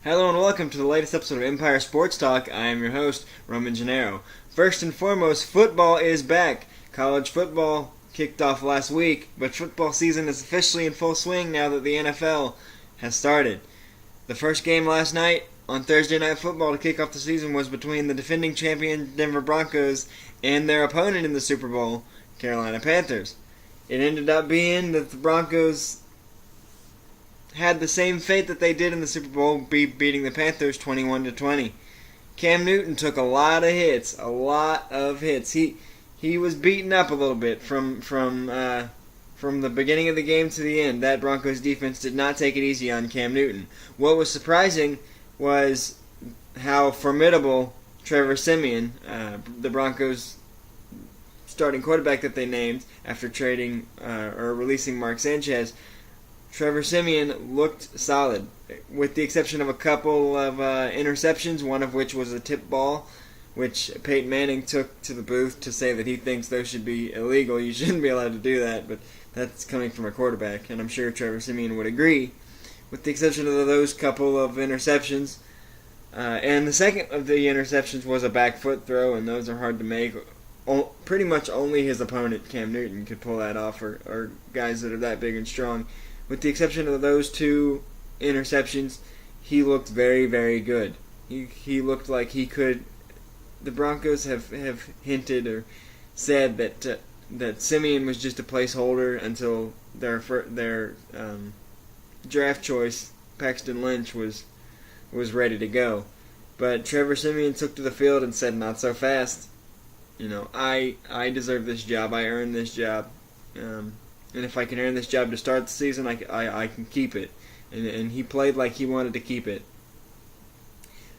Hello and welcome to the latest episode of Empire Sports Talk. I am your host, Roman Gennaro. First and foremost, football is back. College football kicked off last week, but football season is officially in full swing now that the NFL has started. The first game last night on Thursday Night Football to kick off the season was between the defending champion Denver Broncos and their opponent in the Super Bowl, Carolina Panthers. It ended up being that the Broncos had the same fate that they did in the Super Bowl, beating the Panthers 21-20. Cam Newton took a lot of hits. He was beaten up a little bit from the beginning of the game to the end. That Broncos defense did not take it easy on Cam Newton. What was surprising was how formidable Trevor Siemian, the Broncos starting quarterback that they named after trading or releasing Mark Sanchez. Trevor Siemian looked solid, with the exception of a couple of interceptions, one of which was a tip ball, which Peyton Manning took to the booth to say that he thinks those should be illegal. You shouldn't be allowed to do that, but that's coming from a quarterback, and I'm sure Trevor Siemian would agree. With the exception of those couple of interceptions, and the second of the interceptions was a back foot throw, and those are hard to make. Pretty much only his opponent, Cam Newton, could pull that off, or guys that are that big and strong. With the exception of those two interceptions, he looked very, very good. He looked like he could. The Broncos have hinted or said that Siemian was just a placeholder until their draft choice, Paxton Lynch, was ready to go. But Trevor Siemian took to the field and said, "Not so fast. I deserve this job. I earned this job. And if I can earn this job to start the season, I can keep it." And he played like he wanted to keep it.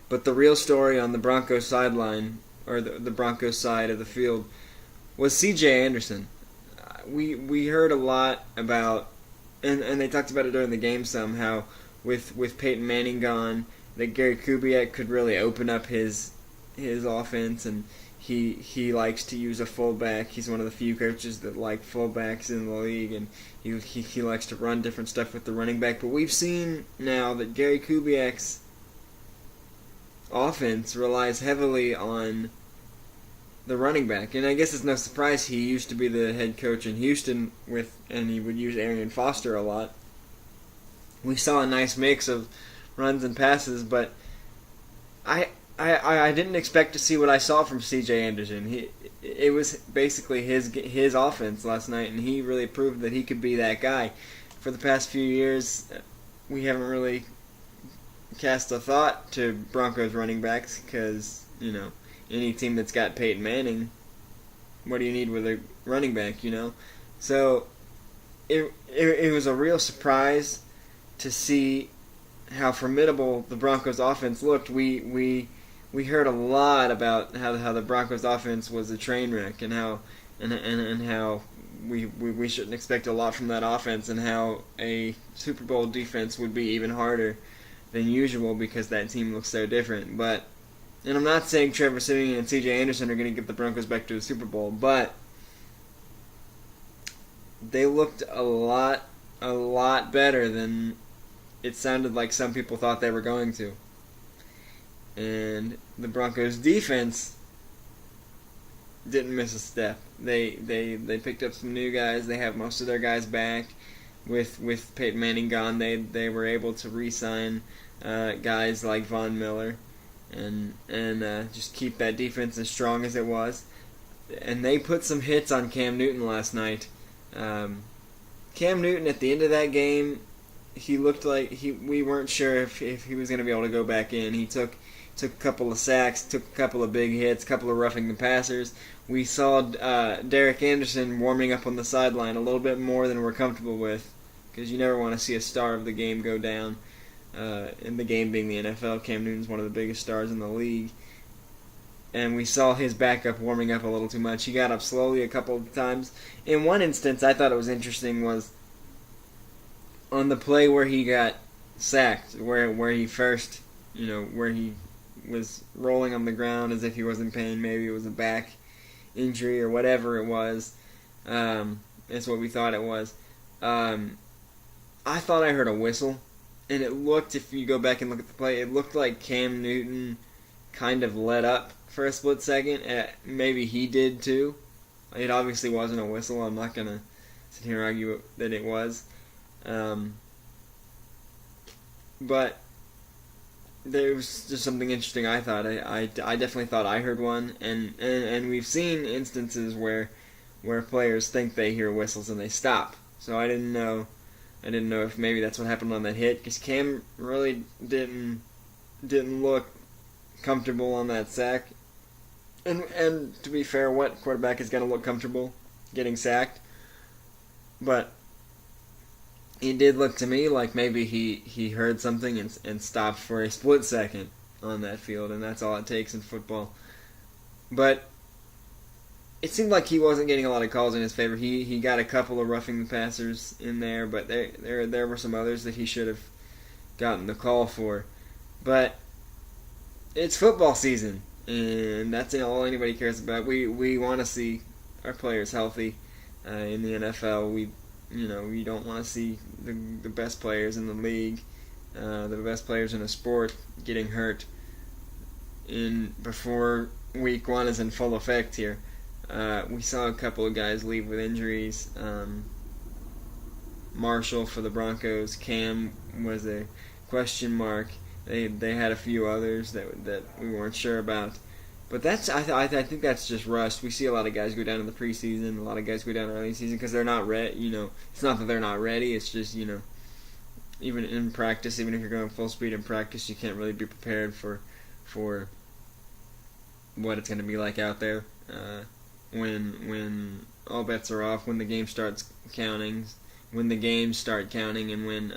But the real story on the Broncos sideline, or the Broncos side of the field, was C.J. Anderson. We heard a lot about, and they talked about it during the game some, how with Peyton Manning gone, that Gary Kubiak could really open up his offense, and he likes to use a fullback. He's one of the few coaches that like fullbacks in the league, and he likes to run different stuff with the running back. But we've seen now that Gary Kubiak's offense relies heavily on the running back, and I guess it's no surprise he used to be the head coach in Houston and he would use Arian Foster a lot. We saw a nice mix of runs and passes, but I didn't expect to see what I saw from C.J. Anderson. It was basically his offense last night, and he really proved that he could be that guy. For the past few years, we haven't really cast a thought to Broncos running backs because, any team that's got Peyton Manning, what do you need with a running back, So it was a real surprise to see how formidable the Broncos offense looked. We heard a lot about how the Broncos offense was a train wreck, and how we shouldn't expect a lot from that offense, and how a Super Bowl defense would be even harder than usual because that team looks so different. And I'm not saying Trevor Siemian and C.J. Anderson are going to get the Broncos back to the Super Bowl, but they looked a lot better than it sounded like some people thought they were going to. And the Broncos defense didn't miss a step. They picked up some new guys. They have most of their guys back. With Peyton Manning gone, they were able to re-sign guys like Von Miller and just keep that defense as strong as it was. And they put some hits on Cam Newton last night. Cam Newton at the end of that game, he looked like we weren't sure if he was going to be able to go back in. He took a couple of sacks, took a couple of big hits, a couple of roughing the passers. We saw Derek Anderson warming up on the sideline a little bit more than we're comfortable with, because you never want to see a star of the game go down. In the game being the NFL, Cam Newton's one of the biggest stars in the league. And we saw his backup warming up a little too much. He got up slowly a couple of times. In one instance, I thought it was interesting was on the play where he got sacked, where he first, where he was rolling on the ground as if he was in pain. Maybe it was a back injury or whatever it was. That's what we thought it was. I thought I heard a whistle and it looked, if you go back and look at the play, it looked like Cam Newton kind of let up for a split second. Maybe he did too. It obviously wasn't a whistle. I'm not going to sit here and argue that it was. But there was just something interesting, I thought. I definitely thought I heard one. And we've seen instances where players think they hear whistles and they stop. So I didn't know if maybe that's what happened on that hit, because Cam really didn't look comfortable on that sack. And to be fair, what quarterback is going to look comfortable getting sacked? But it did look to me like maybe he heard something and stopped for a split second on that field, and that's all it takes in football. But it seemed like he wasn't getting a lot of calls in his favor. He got a couple of roughing the passers in there, but there were some others that he should have gotten the call for. But it's football season, and that's all anybody cares about. We want to see our players healthy in the NFL. We don't want to see the best players in the league, the best players in a sport getting hurt before week 1 is in full effect here. We saw a couple of guys leave with injuries. Marshall for the Broncos. Cam was a question mark. They had a few others that we weren't sure about. But I think that's just rust. We see a lot of guys go down in the preseason, a lot of guys go down early season because they're not ready. It's not that they're not ready. It's just even in practice, even if you're going full speed in practice, you can't really be prepared for what it's going to be like out there when all bets are off, when the game starts counting, when the games start counting, and when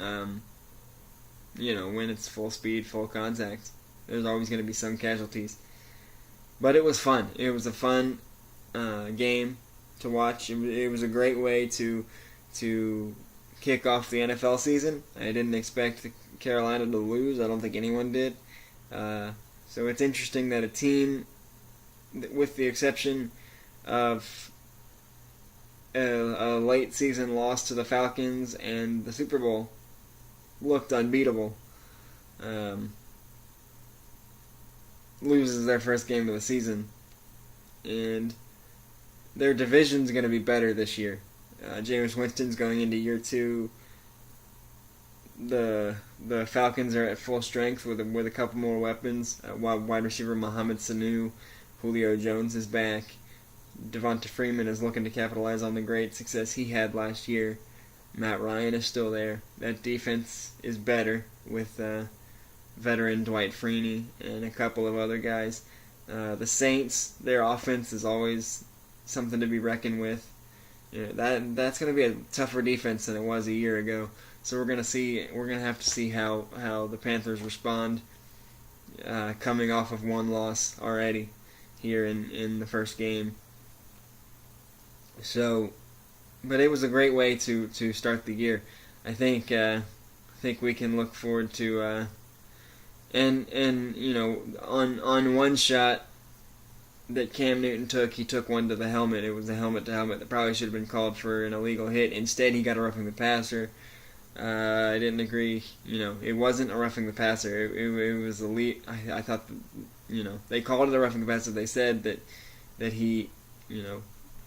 it's full speed, full contact. There's always going to be some casualties. But it was fun. It was a fun game to watch. It was a great way to kick off the NFL season. I didn't expect Carolina to lose. I don't think anyone did. So it's interesting that a team, with the exception of a late season loss to the Falcons and the Super Bowl, looked unbeatable. Loses their first game of the season, and their division's going to be better this year. Jameis Winston's going into year 2. The Falcons are at full strength with a couple more weapons. Wide receiver Mohamed Sanu, Julio Jones is back. Devonta Freeman is looking to capitalize on the great success he had last year. Matt Ryan is still there. That defense is better with veteran Dwight Freeney and a couple of other guys. The Saints, their offense is always something to be reckoned with. That's going to be a tougher defense than it was a year ago. So we're going to have to see how the Panthers respond, coming off of one loss already here in the first game. So, but it was a great way to start the year. I think we can look forward to. And on one shot that Cam Newton took, he took one to the helmet. It was a helmet-to-helmet that probably should have been called for an illegal hit. Instead, he got a roughing the passer. I didn't agree. It wasn't a roughing the passer. It was elite. I thought, they called it a roughing the passer. They said that he,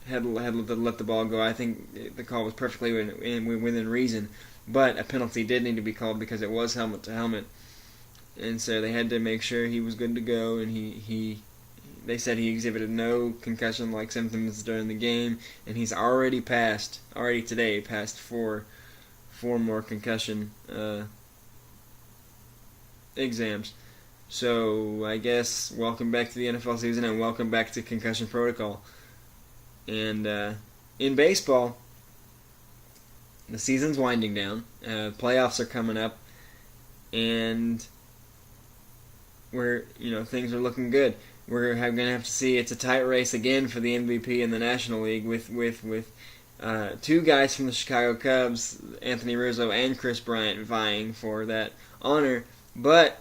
had let the ball go. I think the call was perfectly within reason, but a penalty did need to be called because it was helmet-to-helmet. And so they had to make sure he was good to go, and they said he exhibited no concussion-like symptoms during the game, and he's already today passed four more concussion exams. So I guess welcome back to the NFL season, and welcome back to concussion protocol. And in baseball, the season's winding down. Playoffs are coming up, and things are looking good. We're going to have to see. It's a tight race again for the MVP in the National League with two guys from the Chicago Cubs, Anthony Rizzo and Chris Bryant, vying for that honor. But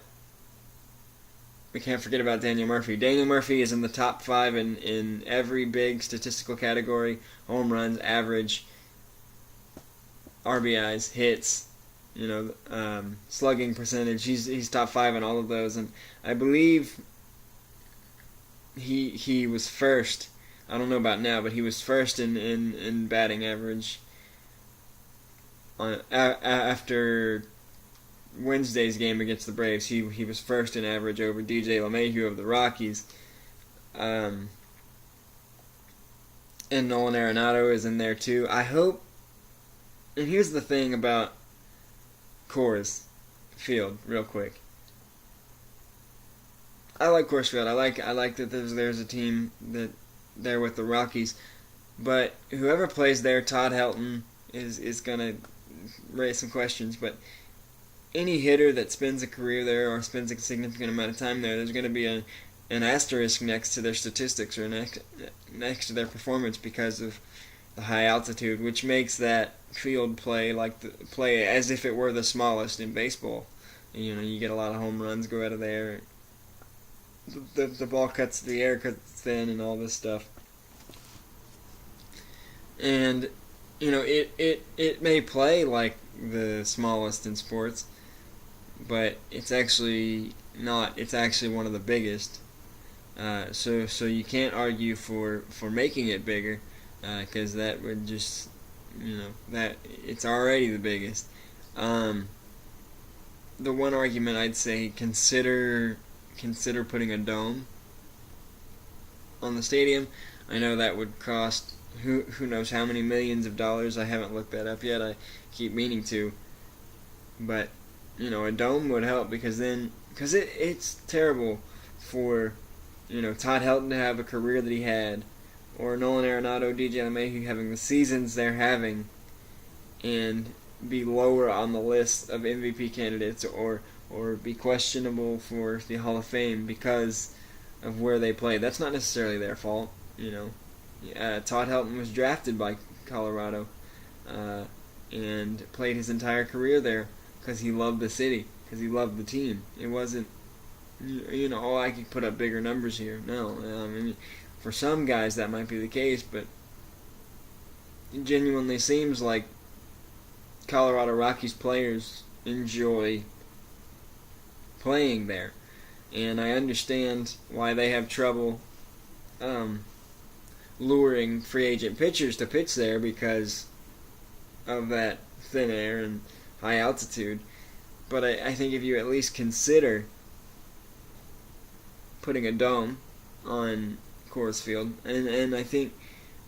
we can't forget about Daniel Murphy. Daniel Murphy is in the top 5 in every big statistical category: home runs, average, RBIs, hits. slugging percentage. He's top 5 in all of those, and I believe he was first. I don't know about now, but he was first in batting average after Wednesday's game against the Braves. He was first in average over DJ LeMahieu of the Rockies. And Nolan Arenado is in there too. I hope. And here's the thing about Coors Field, real quick. I like Coors Field. I like that there's a team that there with the Rockies, but whoever plays there, Todd Helton is gonna raise some questions. But any hitter that spends a career there or spends a significant amount of time there, there's going to be an asterisk next to their statistics or next to their performance because of the high altitude, which makes that field play as if it were the smallest in baseball. You get a lot of home runs go out of there. The ball cuts the air cuts thin and all this stuff. And it may play like the smallest in sports, but it's actually not. It's actually one of the biggest. So you can't argue for making it bigger, because that would just, that it's already the biggest. The one argument I'd say, consider putting a dome on the stadium. I know that would cost who knows how many millions of dollars. I haven't looked that up yet. I keep meaning to, but a dome would help because it's terrible for Todd Helton to have a career that he had, or Nolan Arenado, DJ LeMahieu having the seasons they're having, and be lower on the list of MVP candidates or be questionable for the Hall of Fame because of where they play. That's not necessarily their fault. Todd Helton was drafted by Colorado and played his entire career there because he loved the city, because he loved the team. It wasn't, I could put up bigger numbers here. No, for some guys that might be the case, but it genuinely seems like Colorado Rockies players enjoy playing there. And I understand why they have trouble luring free agent pitchers to pitch there because of that thin air and high altitude. But I think if you at least consider putting a dome on Coors Field, and I think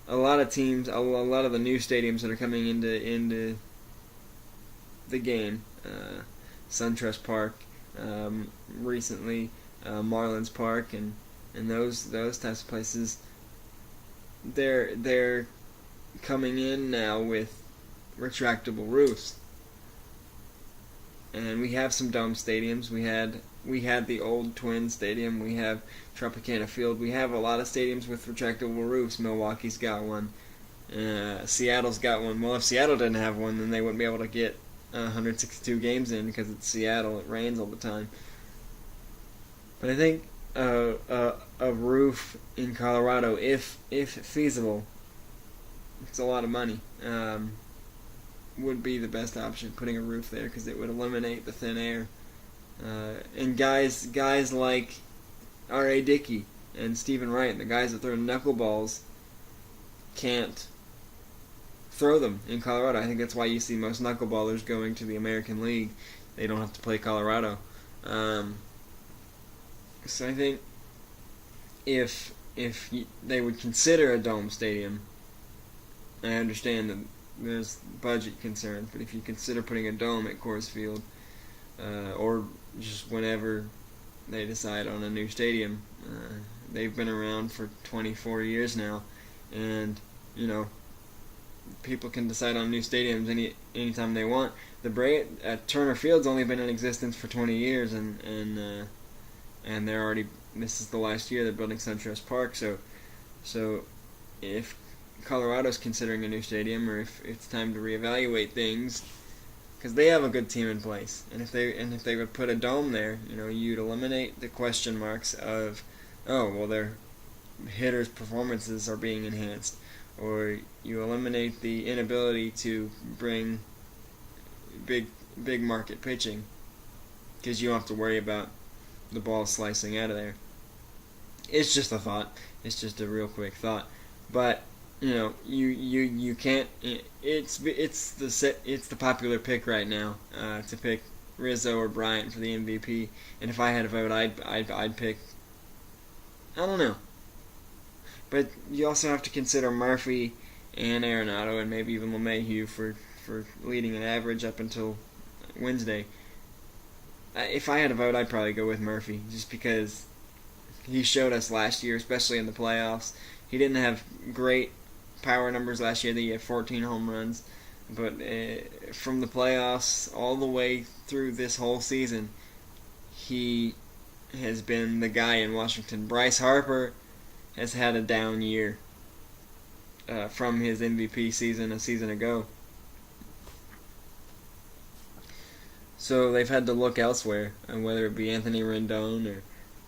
a lot of teams, a lot of the new stadiums that are coming into the game, SunTrust Park, recently Marlins Park, and those types of places, they're coming in now with retractable roofs. And we have some dome stadiums. We had the old Twin Stadium. We have Tropicana Field. We have a lot of stadiums with retractable roofs. Milwaukee's got one. Seattle's got one. Well, if Seattle didn't have one, then they wouldn't be able to get 162 games in because it's Seattle. It rains all the time. But I think a roof in Colorado, if feasible, it's a lot of money, would be the best option, putting a roof there, because it would eliminate the thin air. And guys like R.A. Dickey and Stephen Wright, the guys that throw knuckleballs, can't throw them in Colorado. I think that's why you see most knuckleballers going to the American League. They don't have to play Colorado. So I think if they would consider a dome stadium, I understand that there's budget concerns, but if you consider putting a dome at Coors Field, or just whenever they decide on a new stadium, they've been around for 24 years now, and people can decide on new stadiums anytime they want. Turner Field's only been in existence for 20 years, and they're already, this is the last year they're building SunTrust Park. So if Colorado's considering a new stadium, or if it's time to reevaluate things, because they have a good team in place, and if they would put a dome there, you'd eliminate the question marks of, their hitters' performances are being enhanced, or you eliminate the inability to bring big big market pitching, because you don't have to worry about the ball slicing out of there. It's just a thought. It's just a real quick thought. But you can't. It's the popular pick right now to pick Rizzo or Bryant for the MVP. And if I had a vote, I'd pick. I don't know. But you also have to consider Murphy and Arenado and maybe even LeMahieu for leading an average up until Wednesday. If I had a vote, I'd probably go with Murphy, just because he showed us last year, especially in the playoffs. He didn't have great power numbers last year. He had 14 home runs. But from the playoffs all the way through this whole season, he has been the guy in Washington. Bryce Harper has had a down year from his MVP season a season ago. So they've had to look elsewhere, and whether it be Anthony Rendon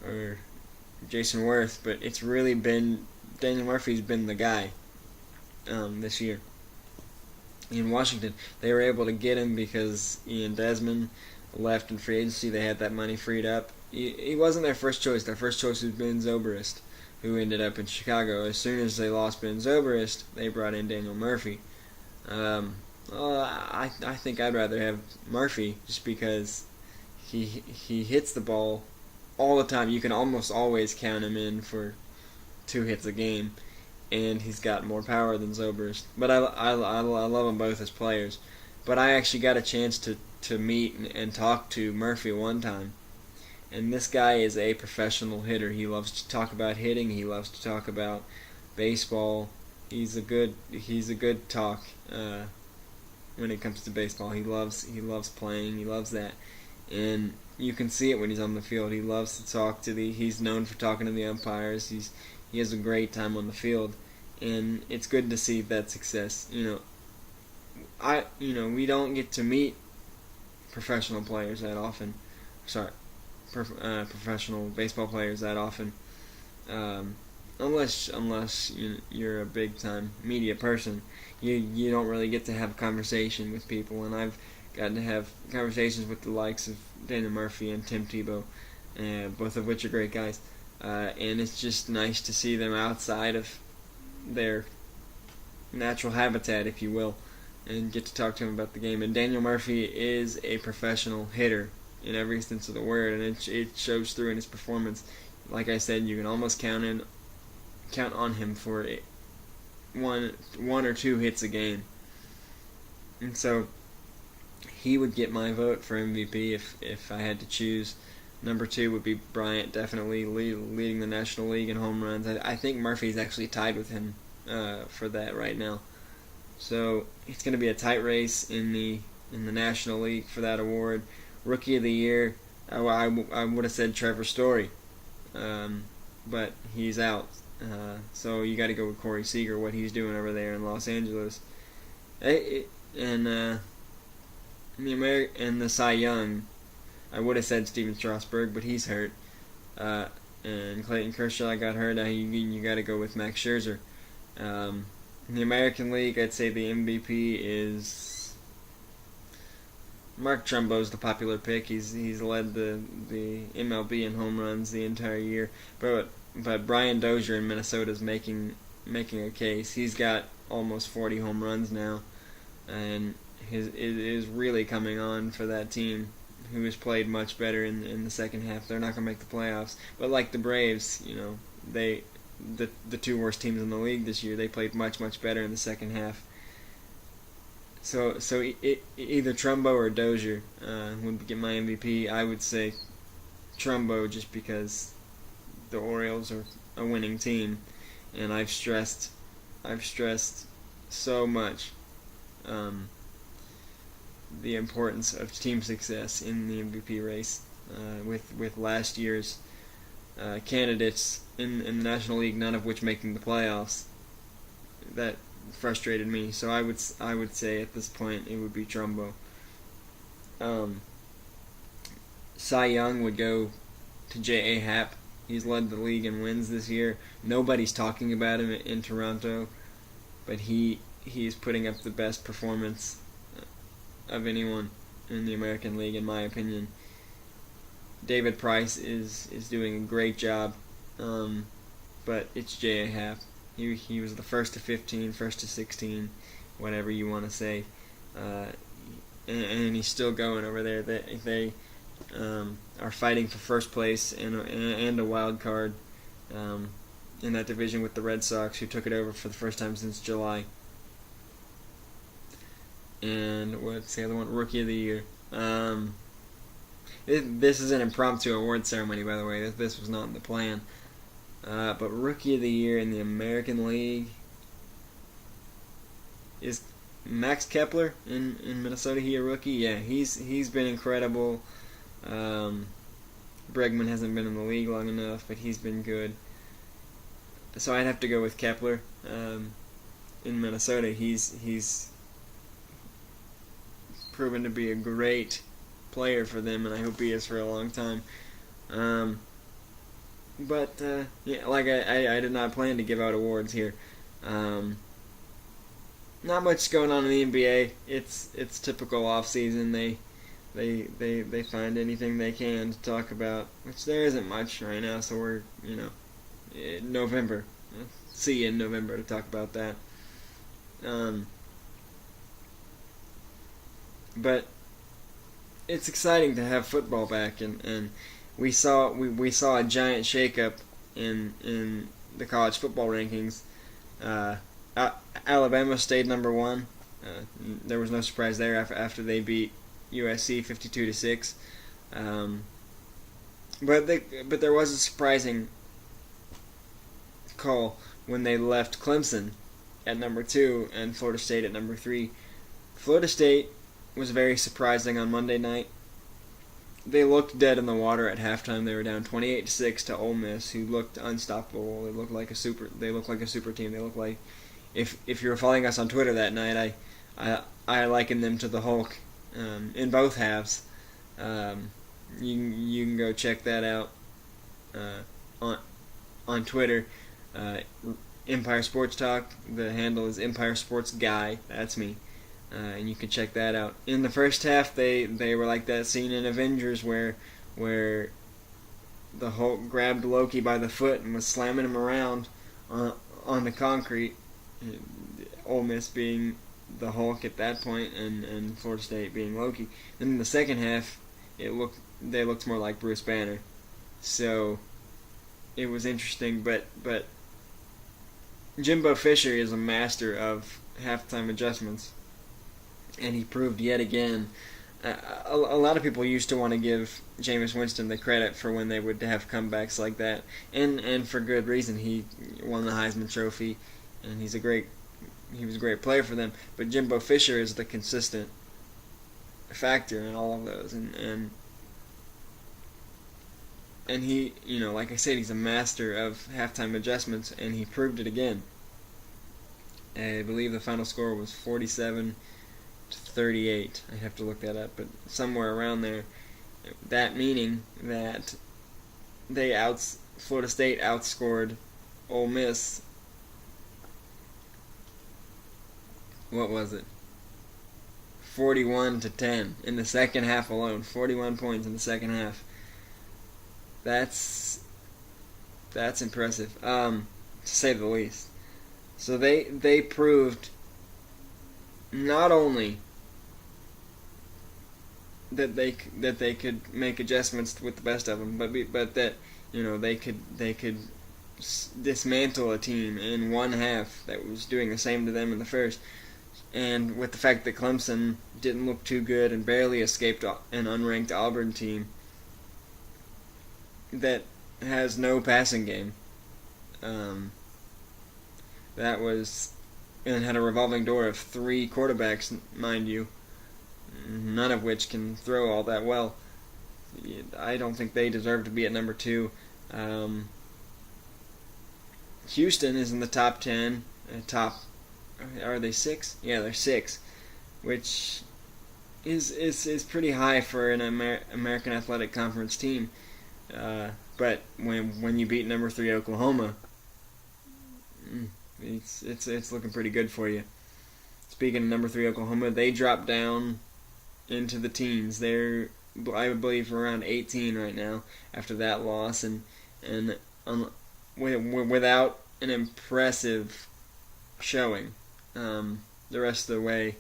or Jason Worth, but it's really been Daniel Murphy's been the guy this year. In Washington, they were able to get him because Ian Desmond left in free agency. They had that money freed up. He wasn't their first choice. Their first choice was Ben Zobrist, who ended up in Chicago. As soon as they lost Ben Zobrist, they brought in Daniel Murphy. I think I'd rather have Murphy just because he hits the ball all the time. You can almost always count him in for 2 hits a game, and he's got more power than Zobrist. But I love them both as players. But I actually got a chance to meet and talk to Murphy one time. And this guy is a professional hitter. He loves to talk about hitting. He loves to talk about baseball. He's a good talk when it comes to baseball. He loves playing. He loves that, and you can see it when he's on the field. He loves to talk to he's known for talking to the umpires. He has a great time on the field, and it's good to see that success. We don't get to meet professional players that often. Professional baseball players that often, unless you're a big time media person. You don't really get to have a conversation with people, and I've gotten to have conversations with the likes of Daniel Murphy and Tim Tebow, both of which are great guys, and it's just nice to see them outside of their natural habitat, if you will, and get to talk to them about the game. And Daniel Murphy is a professional hitter in every sense of the word, and it shows through in his performance. Like I said, you can almost count on him for one or 2 hits a game, and so he would get my vote for MVP if I had to choose. Number 2 would be Bryant, definitely leading the National League in home runs. I think Murphy's actually tied with him for that right now. So it's going to be a tight race in the National League for that award. Rookie of the Year, I would have said Trevor Story, but he's out. So you got to go with Corey Seager, what he's doing over there in Los Angeles. And the Cy Young, I would have said Steven Strasburg, but he's hurt. And Clayton Kershaw got hurt. You got to go with Max Scherzer. In the American League, I'd say the MVP is Mark Trumbo's the popular pick. He's led the MLB in home runs the entire year. But Brian Dozier in Minnesota is making a case. He's got almost 40 home runs now, and it is really coming on for that team, who has played much better in the second half. They're not going to make the playoffs, but like the Braves, the 2 worst teams in the league this year, they played much better in the second half. So either Trumbo or Dozier would get my MVP. I would say Trumbo, just because the Orioles are a winning team, and I've stressed so much the importance of team success in the MVP race with last year's candidates in the National League, none of which making the playoffs. That frustrated me. So I would say at this point it would be Trumbo. Cy Young would go to J.A. Happ. He's led the league in wins this year. Nobody's talking about him in Toronto, but he is putting up the best performance of anyone in the American League, in my opinion. David Price is doing a great job, but it's J.A. Happ. He was the first to 15, first to 16, whatever you want to say, and he's still going over there. They are fighting for first place and a wild card in that division with the Red Sox, who took it over for the first time since July. And what's the other one? Rookie of the Year. This is an impromptu award ceremony, by the way. This was not in the plan. But Rookie of the Year in the American League is Max Kepler in Minnesota. He a rookie? Yeah, he's been incredible. Bregman hasn't been in the league long enough, but he's been good. So I'd have to go with Kepler in Minnesota. He's proven to be a great player for them, and I hope he is for a long time. But yeah, like I did not plan to give out awards here. Not much going on in the NBA. It's typical off season. They find anything they can to talk about, which there isn't much right now. So we're in November. See you in November to talk about that. But it's exciting to have football back, and we saw a giant shakeup in the college football rankings. Alabama stayed number one. There was no surprise there after they beat USC 52-6. But there was a surprising call when they left Clemson at number 2 and Florida State at number 3. Florida State was very surprising on Monday night. They looked dead in the water at halftime. They were down 28-6 to Ole Miss, who looked unstoppable. They looked like a super team. They looked like, if you were following us on Twitter that night, I likened them to the Hulk in both halves. You can go check that out on Twitter. Empire Sports Talk. The handle is Empire Sports Guy. That's me. And you can check that out. In the first half, they were like that scene in Avengers where the Hulk grabbed Loki by the foot and was slamming him around on the concrete. Ole Miss being the Hulk at that point, and Florida State being Loki. Then in the second half, they looked more like Bruce Banner. So it was interesting, but Jimbo Fisher is a master of halftime adjustments. And he proved yet again. A lot of people used to want to give Jameis Winston the credit for when they would have comebacks like that, and for good reason. He won the Heisman Trophy, and he was a great player for them. But Jimbo Fisher is the consistent factor in all of those, and he, like I said, he's a master of halftime adjustments, and he proved it again. I believe the final score was 47-38. I have to look that up, but somewhere around there. That meaning that Florida State outscored Ole Miss. What was it? 41-10 in the second half alone. 41 points in the second half. That's impressive, to say the least. So they proved not only that they could make adjustments with the best of them, but that they could dismantle a team in one half that was doing the same to them in the first, and with the fact that Clemson didn't look too good and barely escaped an unranked Auburn team that has no passing game. That was, and had a revolving door of 3 quarterbacks, mind you, none of which can throw all that well. I don't think they deserve to be at number 2. Houston is in the top 10. Are they 6? Yeah, they're 6, which is pretty high for an American Athletic Conference team. But when you beat number 3 Oklahoma, it's looking pretty good for you. Speaking of number 3 Oklahoma, they dropped down into the teens. They're, I believe, around 18 right now after that loss, and without an impressive showing the rest of the way.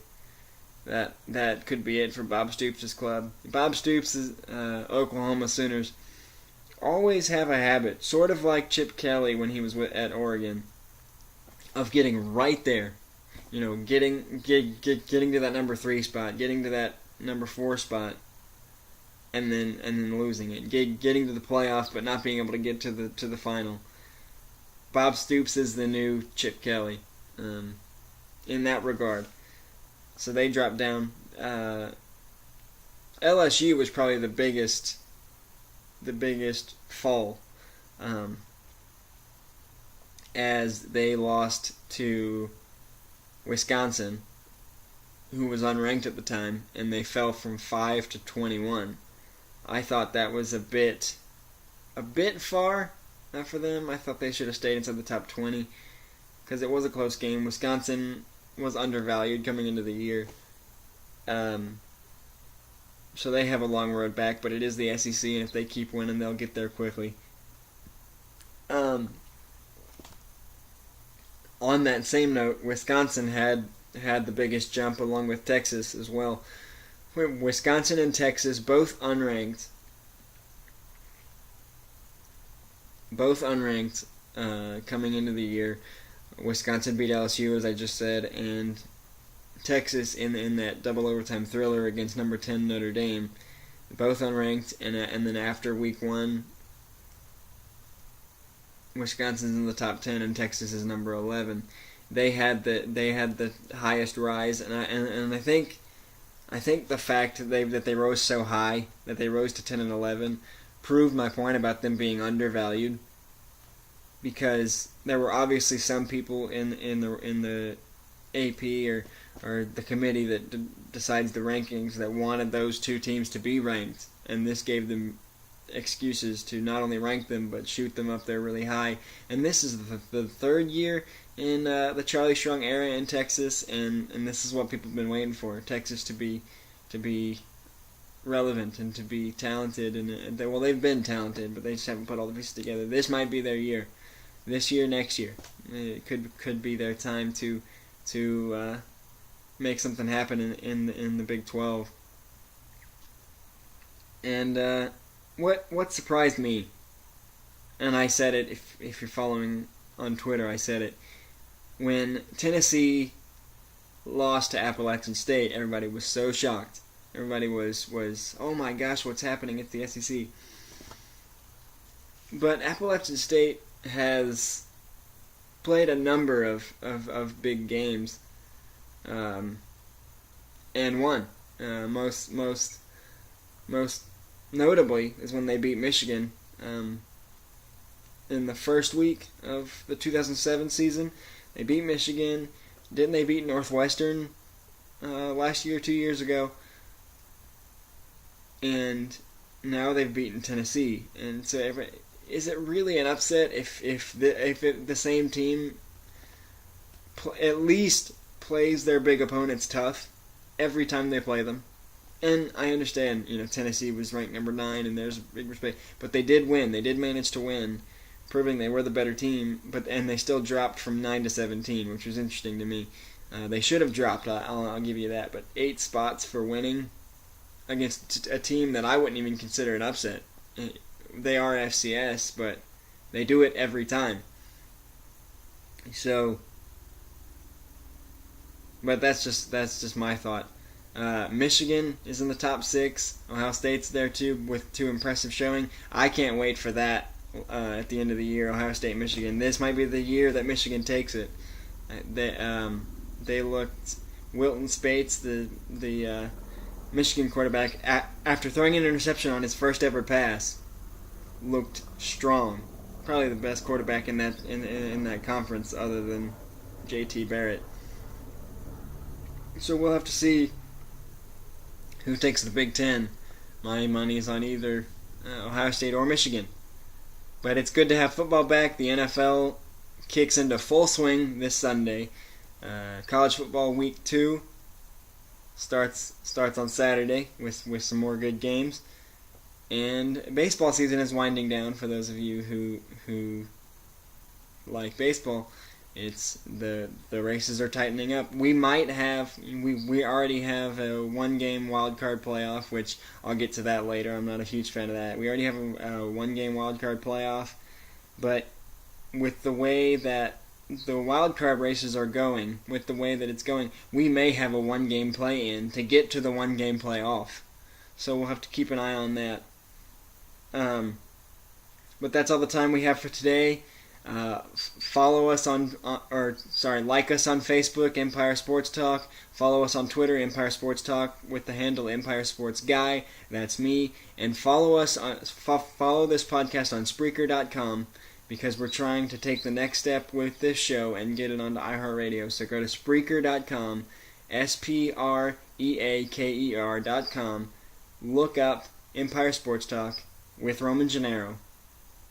That could be it for Bob Stoops' club. Bob Stoops' Oklahoma Sooners always have a habit, sort of like Chip Kelly when he was at Oregon, of getting right there. Getting to that number 3 spot, getting to that number 4 spot, and then losing it. Getting to the playoffs, but not being able to get to the final. Bob Stoops is the new Chip Kelly, in that regard. So they dropped down. LSU was probably the biggest fall, as they lost to Wisconsin, who was unranked at the time, and they fell from 5 to 21. I thought that was a bit far for them. I thought they should have stayed inside the top 20 because it was a close game. Wisconsin was undervalued coming into the year, so they have a long road back. But it is the SEC, and if they keep winning, they'll get there quickly. On that same note, Wisconsin had the biggest jump along with Texas as well. Wisconsin and Texas, both unranked, coming into the year. Wisconsin beat LSU, as I just said, and Texas in that double overtime thriller against number 10 Notre Dame, both unranked, and then after week 1, Wisconsin's in the top 10 and Texas is number 11. They had the highest rise, and I think the fact that they rose so high, that they rose to 10 and 11, proved my point about them being undervalued. Because there were obviously some people in the AP or the committee that decides the rankings that wanted those two teams to be ranked, and this gave them excuses to not only rank them but shoot them up there really high. And this is the third year in the Charlie Strong era in Texas, and this is what people have been waiting for: Texas to be relevant and to be talented. And they've been talented, but they just haven't put all the pieces together. This might be their year. This year, next year, it could be their time to make something happen in the Big 12. And what surprised me, and I said it, if you're following on Twitter, I said it, when Tennessee lost to Appalachian State, everybody was so shocked. Everybody was oh my gosh, what's happening at the SEC? But Appalachian State has played a number of big games, and won. Most notably is when they beat Michigan in the first week of the 2007 season. They beat Michigan. Didn't they beat Northwestern last year, 2 years ago? And now they've beaten Tennessee. And so is it really an upset if the same team at least plays their big opponents tough every time they play them? And I understand, Tennessee was ranked number 9, and there's big respect, but they did win. They did manage to win, proving they were the better team. And they still dropped from 9 to 17, which was interesting to me. They should have dropped. I'll give you that. But 8 spots for winning against a team that I wouldn't even consider an upset. They are FCS, but they do it every time. So, but that's just my thought. Michigan is in the top 6. Ohio State's there too with 2 impressive showing. I can't wait for that at the end of the year. Ohio State, Michigan. This might be the year that Michigan takes it. They looked. Wilton Spates, the Michigan quarterback, after throwing an interception on his first ever pass, looked strong. Probably the best quarterback in that conference, other than J.T. Barrett. So we'll have to see who takes the Big Ten. My money's on either Ohio State or Michigan. But it's good to have football back. The NFL kicks into full swing this Sunday. College football week 2 starts on Saturday with some more good games. And baseball season is winding down for those of you who like baseball. It's the races are tightening up. We already have a 1-game wild card playoff, which I'll get to that later. I'm not a huge fan of that. We already have a 1-game wild card playoff, but with the way that the wild card races are going, with the way that it's going, we may have a 1-game play-in to get to the 1-game playoff. So we'll have to keep an eye on that. But that's all the time we have for today. Follow us like us on Facebook, Empire Sports Talk. Follow us on Twitter, Empire Sports Talk, with the handle Empire Sports Guy. That's me. And follow this podcast on Spreaker.com, because we're trying to take the next step with this show and get it onto iHeartRadio. So go to Spreaker.com, Spreaker.com. Look up Empire Sports Talk with Roman Gennaro.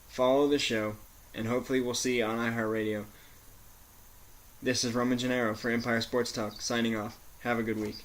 Follow the show, and hopefully we'll see you on iHeartRadio. This is Roman Gennaro for Empire Sports Talk, signing off. Have a good week.